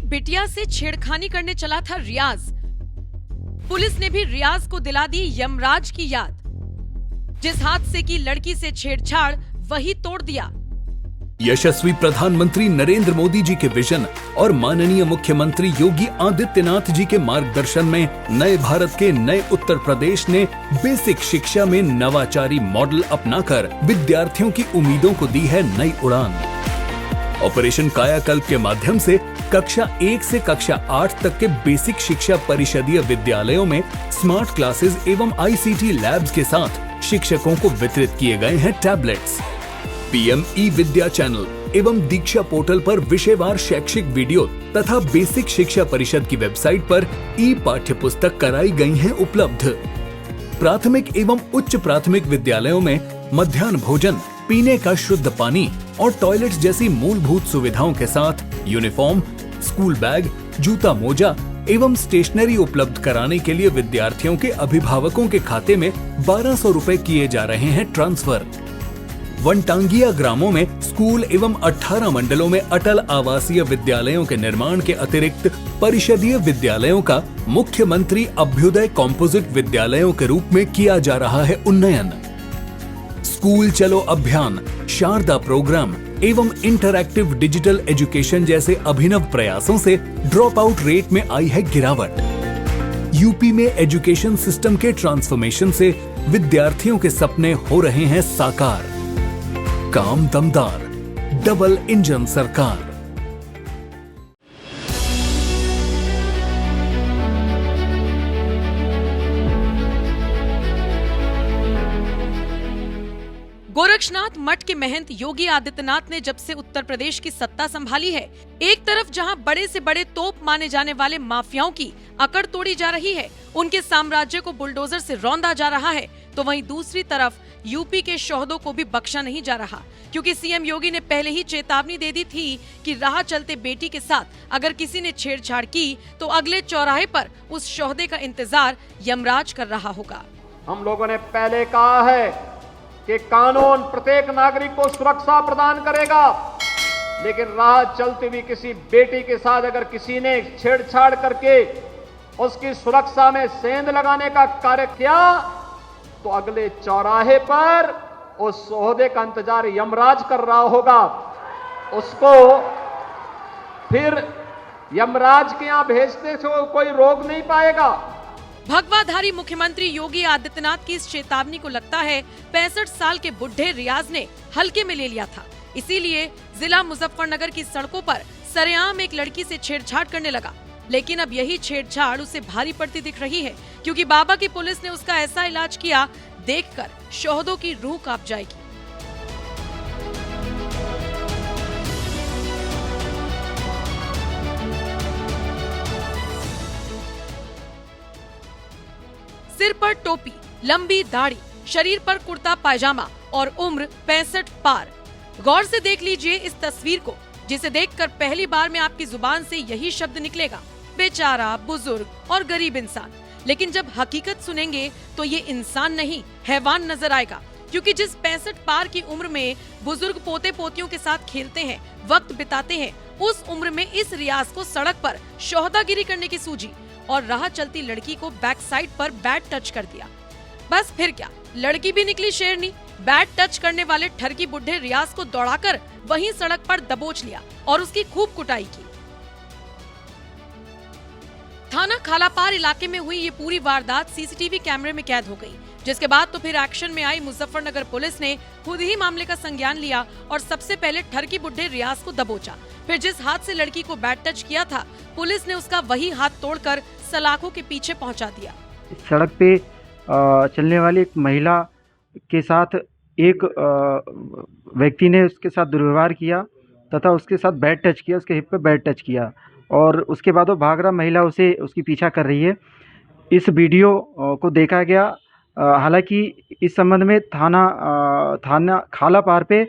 बिटिया से छेड़खानी करने चला था रियाज। पुलिस ने भी रियाज को दिला दी यमराज की याद। जिस हादसे की लड़की से छेड़छाड़ वही तोड़ दिया। यशस्वी प्रधानमंत्री नरेंद्र मोदी जी के विजन और माननीय मुख्यमंत्री योगी आदित्यनाथ जी के मार्गदर्शन में नए भारत के नए उत्तर प्रदेश ने बेसिक शिक्षा में नवाचारी मॉडल अपनाकर विद्यार्थियों की उम्मीदों को दी है नई उड़ान। ऑपरेशन कायाकल्प के माध्यम से कक्षा 1 से कक्षा 8 तक के बेसिक शिक्षा परिषदीय विद्यालयों में स्मार्ट क्लासेस एवं ICT लैब्स के साथ शिक्षकों को वितरित किए गए हैं टैबलेट्स। PM ई-विद्या चैनल एवं दीक्षा पोर्टल पर विषयवार शैक्षिक वीडियो तथा बेसिक शिक्षा परिषद की वेबसाइट पर पाठ्य पुस्तक कराई गई हैं उपलब्ध। प्राथमिक एवं उच्च प्राथमिक विद्यालयों में मध्याह्न भोजन, पीने का शुद्ध पानी और टॉयलेट जैसी मूलभूत सुविधाओं के साथ यूनिफॉर्म, स्कूल बैग, जूता मोजा एवं स्टेशनरी उपलब्ध कराने के लिए विद्यार्थियों के अभिभावकों के खाते में 1200 रुपए किए जा रहे हैं ट्रांसफर। वनटांगिया ग्रामों में स्कूल एवं 18 मंडलों में अटल आवासीय विद्यालयों के निर्माण के अतिरिक्त परिषदीय विद्यालयों का मुख्यमंत्री अभ्युदय कॉम्पोजिट विद्यालयों के रूप में किया जा रहा है उन्नयन। स्कूल चलो अभियान, शारदा प्रोग्राम एवं इंटरैक्टिव डिजिटल एजुकेशन जैसे अभिनव प्रयासों से ड्रॉप आउट रेट में आई है गिरावट। यूपी में एजुकेशन सिस्टम के ट्रांसफॉर्मेशन से विद्यार्थियों के सपने हो रहे हैं साकार। काम दमदार, डबल इंजन सरकार। गोरक्षनाथ मठ के महंत योगी आदित्यनाथ ने जब से उत्तर प्रदेश की सत्ता संभाली है, एक तरफ जहां बड़े से बड़े तोप माने जाने वाले माफियाओं की अकड़ तोड़ी जा रही है, उनके साम्राज्य को बुलडोजर से रौंदा जा रहा है, तो वहीं दूसरी तरफ यूपी के शोहदों को भी बख्शा नहीं जा रहा। क्योंकि सीएम योगी ने पहले ही चेतावनी दे दी थी कि राह चलते बेटी के साथ अगर किसी ने छेड़छाड़ की तो अगले चौराहे पर उस शोहदे का इंतजार यमराज कर रहा होगा। हम लोगों ने पहले कहा है कि कानून प्रत्येक नागरिक को सुरक्षा प्रदान करेगा, लेकिन राह चलती हुई किसी बेटी के साथ अगर किसी ने छेड़छाड़ करके उसकी सुरक्षा में सेंध लगाने का कार्य किया तो अगले चौराहे पर उस सोहदे का इंतजार यमराज कर रहा होगा। उसको फिर यमराज के यहां भेजते से कोई रोक नहीं पाएगा। भगवाधारी मुख्यमंत्री योगी आदित्यनाथ की इस चेतावनी को लगता है 65 साल के बुढ़े रियाज ने हल्के में ले लिया था। इसीलिए जिला मुजफ्फरनगर की सड़कों पर सरेआम एक लड़की से छेड़छाड़ करने लगा। लेकिन अब यही छेड़छाड़ उसे भारी पड़ती दिख रही है, क्योंकि बाबा की पुलिस ने उसका ऐसा इलाज किया, देखकर शोहदों की रूह कांप जाएगी। सिर पर टोपी, लंबी दाढ़ी, शरीर पर कुर्ता पायजामा और उम्र 65 पार। गौर से देख लीजिए इस तस्वीर को, जिसे देखकर पहली बार में आपकी जुबान से यही शब्द निकलेगा, बेचारा, बुजुर्ग और गरीब इंसान। लेकिन जब हकीकत सुनेंगे तो ये इंसान नहीं, हैवान नजर आएगा। क्योंकि जिस 65 पार की उम्र में बुजुर्ग पोते पोतियों के साथ खेलते हैं, वक्त बिताते हैं, उस उम्र में इस रियाज को सड़क पर शोहदागिरी करने की सूझी और राह चलती लड़की को बैक साइड पर बैट टच कर दिया। बस फिर क्या, लड़की भी निकली शेरनी। बैट टच करने वाले ठरकी बुढ़े रियाज को दौड़ाकर वहीं सड़क पर दबोच लिया और उसकी खूब कुटाई की। थाना खालापार इलाके में हुई ये पूरी वारदात सीसीटीवी कैमरे में कैद हो गई, जिसके बाद तो फिर एक्शन में आई मुजफ्फरनगर पुलिस ने खुद ही मामले का संज्ञान लिया और सबसे पहले ठरकी बुढ़े रियाज को दबोचा। फिर जिस हाथ से लड़की को बैट टच किया था, पुलिस ने उसका वही हाथ तोड़कर सलाखों के पीछे पहुंचा दिया। सड़क पे चलने वाली एक महिला के साथ एक व्यक्ति ने उसके साथ दुर्व्यवहार किया तथा उसके साथ बैट टच किया, उसके हिप पे बैट टच किया और उसके बाद वो भाग रहा, महिला उसे उसकी पीछा कर रही है। इस वीडियो को देखा गया। हालांकि इस संबंध में थाना खालापार पे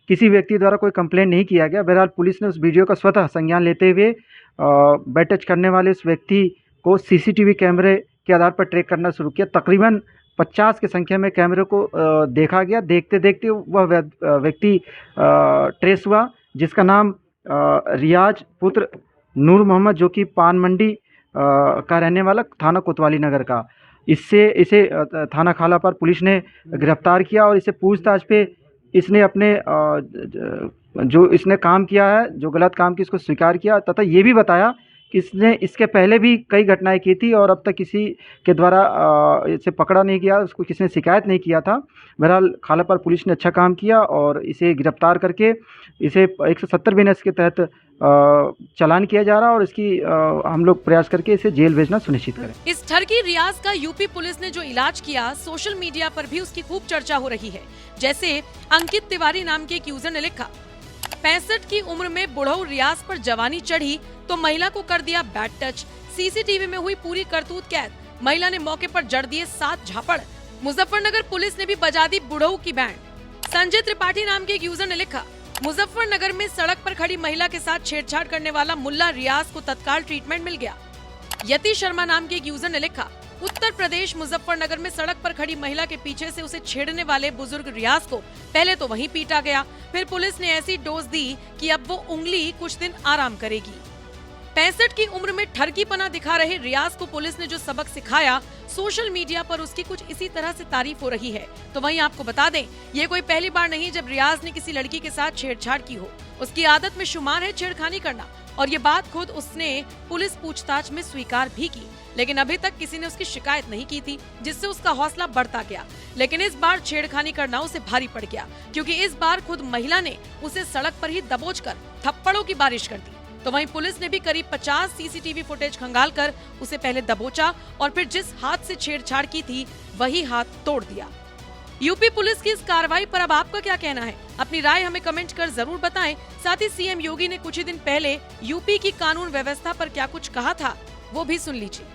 किसी व्यक्ति द्वारा कोई कंप्लेंट नहीं किया गया। बहरहाल पुलिस ने उस वीडियो का स्वतः संज्ञान लेते हुए बैट टच करने वाले उस व्यक्ति को सीसीटीवी कैमरे के आधार पर ट्रैक करना शुरू किया। तकरीबन 50 की संख्या में कैमरे को देखा गया। देखते देखते वह व्यक्ति ट्रेस हुआ, जिसका नाम रियाज पुत्र नूर मोहम्मद, जो कि पान मंडी का रहने वाला, थाना कोतवाली नगर का। इसे थाना खालापार पुलिस ने गिरफ्तार किया और इसे पूछताछ पे इसने अपने जो इसने काम किया है, जो गलत काम की, इसको स्वीकार किया तथा ये भी बताया कि इसने इसके पहले भी कई घटनाएं की थी और अब तक किसी के द्वारा इसे पकड़ा नहीं गया, उसको किसी ने शिकायत नहीं किया था। बहरहाल खालापार पुलिस ने अच्छा काम किया और इसे गिरफ्तार करके इसे 170 बीएनएस के तहत चालान किया जा रहा है और इसकी हम लोग प्रयास करके इसे जेल भेजना सुनिश्चित करें। इस ठरकी रियाज का यूपी पुलिस ने जो इलाज किया, सोशल मीडिया पर भी उसकी खूब चर्चा हो रही है। जैसे अंकित तिवारी नाम के एक यूजर ने लिखा, 65 की उम्र में बुढ़ऊ रियाज पर जवानी चढ़ी तो महिला को कर दिया बैड टच। सीसीटीवी में हुई पूरी करतूत कैद, महिला ने मौके पर जड़ दिए 7 झापड़। मुजफ्फरनगर पुलिस ने भी बजा दी बुढ़ऊ की बैंड। संजय त्रिपाठी नाम के एक यूजर ने लिखा, मुजफ्फरनगर में सड़क पर खड़ी महिला के साथ छेड़छाड़ करने वाला मुल्ला रियाज को तत्काल ट्रीटमेंट मिल गया। यति शर्मा नाम के एक यूजर ने लिखा, उत्तर प्रदेश मुजफ्फरनगर में सड़क पर खड़ी महिला के पीछे से उसे छेड़ने वाले बुजुर्ग रियाज को पहले तो वहीं पीटा गया, फिर पुलिस ने ऐसी डोज दी कि अब वो उंगली कुछ दिन आराम करेगी। 65 की उम्र में ठरकीपना दिखा रहे रियाज को पुलिस ने जो सबक सिखाया, सोशल मीडिया पर उसकी कुछ इसी तरह से तारीफ हो रही है। तो वहीं आपको बता दें, ये कोई पहली बार नहीं जब रियाज ने किसी लड़की के साथ छेड़छाड़ की हो। उसकी आदत में शुमार है छेड़खानी करना और ये बात खुद उसने पुलिस पूछताछ में स्वीकार भी की, लेकिन अभी तक किसी ने उसकी शिकायत नहीं की थी, जिससे उसका हौसला बढ़ता गया। लेकिन इस बार छेड़खानी करना उसे भारी पड़ गया, क्योंकि इस बार खुद महिला ने उसे सड़क पर ही दबोचकर थप्पड़ों की बारिश कर दी। तो वहीं पुलिस ने भी करीब 50 सीसीटीवी फुटेज खंगालकर उसे पहले दबोचा और फिर जिस हाथ से छेड़छाड़ की थी वही हाथ तोड़ दिया। यूपी पुलिस की इस कार्रवाई पर अब आपका क्या कहना है? अपनी राय हमें कमेंट कर जरूर बताएं। साथ ही सीएम योगी ने कुछ ही दिन पहले यूपी की कानून व्यवस्था पर क्या कुछ कहा था, वो भी सुन लीजिए।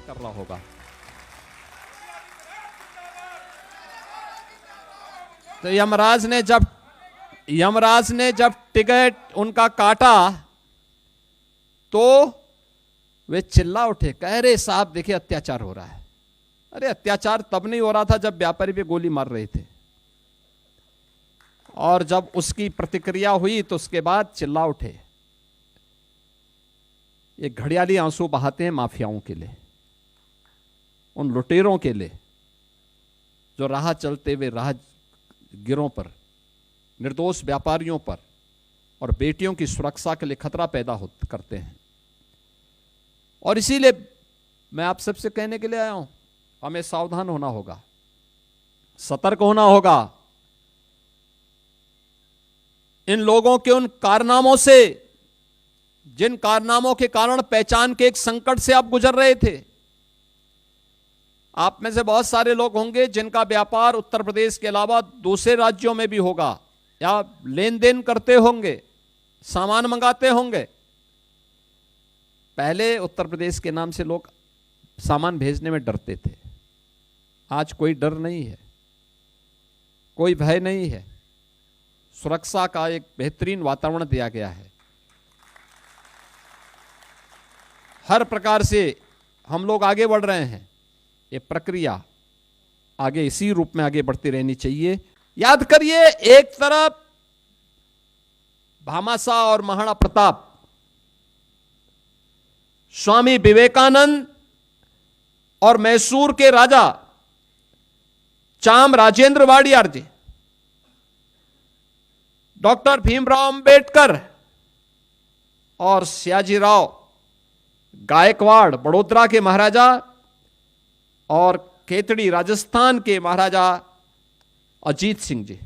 करना होगा। तो यमराज ने जब टिकट उनका काटा तो वे चिल्ला उठे, कह रहे साहब देखिए अत्याचार हो रहा है। अरे अत्याचार तब नहीं हो रहा था जब व्यापारी पे गोली मार रहे थे, और जब उसकी प्रतिक्रिया हुई तो उसके बाद चिल्ला उठे। ये घड़ियाली आंसू बहाते हैं माफियाओं के लिए, उन लुटेरों के लिए जो राह चलते हुए राहगीरों पर, निर्दोष व्यापारियों पर और बेटियों की सुरक्षा के लिए खतरा पैदा करते हैं। और इसीलिए मैं आप सबसे कहने के लिए आया हूं, हमें सावधान होना होगा, सतर्क होना होगा। इन लोगों के उन कारनामों से, जिन कारनामों के कारण पहचान के एक संकट से आप गुजर रहे थे। आप में से बहुत सारे लोग होंगे जिनका व्यापार उत्तर प्रदेश के अलावा दूसरे राज्यों में भी होगा, या लेन देन करते होंगे, सामान मंगाते होंगे। पहले उत्तर प्रदेश के नाम से लोग सामान भेजने में डरते थे, आज कोई डर नहीं है, कोई भय नहीं है। सुरक्षा का एक बेहतरीन वातावरण दिया गया है। हर प्रकार से हम लोग आगे बढ़ रहे हैं। ये प्रक्रिया आगे इसी रूप में आगे बढ़ती रहनी चाहिए। याद करिए, एक तरफ भामाशाह और महाराणा प्रताप, स्वामी विवेकानंद और मैसूर के राजा चाम राजेंद्र वाडियार जी, डॉक्टर भीमराव अंबेडकर और सयाजीराव गायकवाड़ बड़ोदरा के महाराजा और केतड़ी राजस्थान के महाराजा अजीत सिंह जी।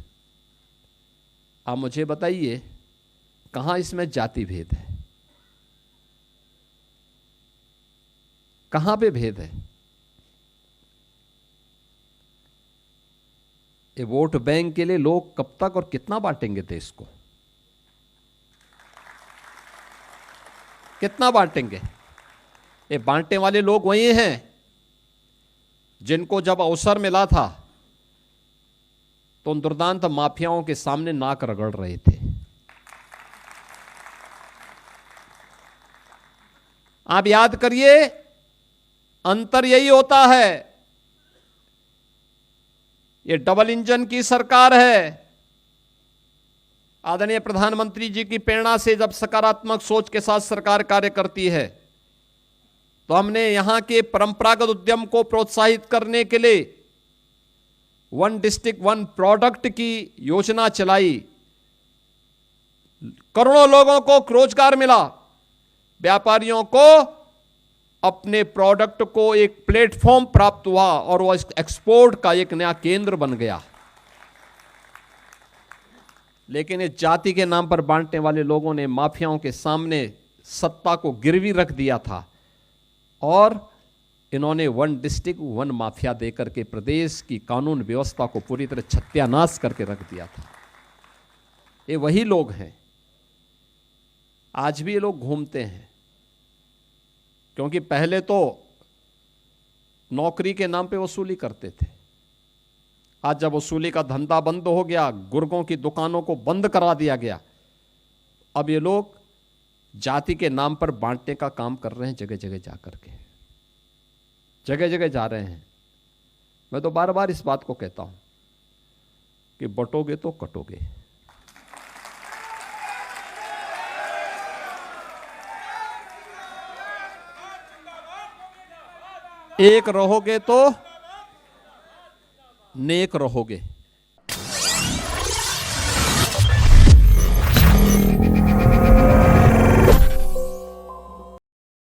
आप मुझे बताइए, कहां इसमें जाति भेद है? कहां पे भेद है? ये वोट बैंक के लिए लोग कब तक और कितना बांटेंगे देश को? कितना बांटेंगे? ये बांटने वाले लोग वही हैं जिनको जब अवसर मिला था तो उन दुर्दांत माफियाओं के सामने नाक रगड़ रहे थे। आप याद करिए, अंतर यही होता है। ये डबल इंजन की सरकार है। आदरणीय प्रधानमंत्री जी की प्रेरणा से जब सकारात्मक सोच के साथ सरकार कार्य करती है तो हमने यहां के परंपरागत उद्यम को प्रोत्साहित करने के लिए वन डिस्ट्रिक्ट वन प्रोडक्ट की योजना चलाई। करोड़ों लोगों को रोजगार मिला, व्यापारियों को अपने प्रोडक्ट को एक प्लेटफॉर्म प्राप्त हुआ और वो एक्सपोर्ट का एक नया केंद्र बन गया। लेकिन इस जाति के नाम पर बांटने वाले लोगों ने माफियाओं के सामने सत्ता को गिरवी रख दिया था और इन्होंने वन डिस्ट्रिक्ट वन माफिया देकर के प्रदेश की कानून व्यवस्था को पूरी तरह सत्यानाश करके रख दिया था। ये वही लोग हैं, आज भी ये लोग घूमते हैं, क्योंकि पहले तो नौकरी के नाम पे वसूली करते थे। आज जब वसूली का धंधा बंद हो गया, गुर्गों की दुकानों को बंद करा दिया गया, अब ये लोग जाति के नाम पर बांटने का काम कर रहे हैं। जगह जगह जाकर के जगह जगह जा रहे हैं। मैं तो बार बार इस बात को कहता हूं कि बटोगे तो कटोगे। एक रहोगे तो नेक रहोगे।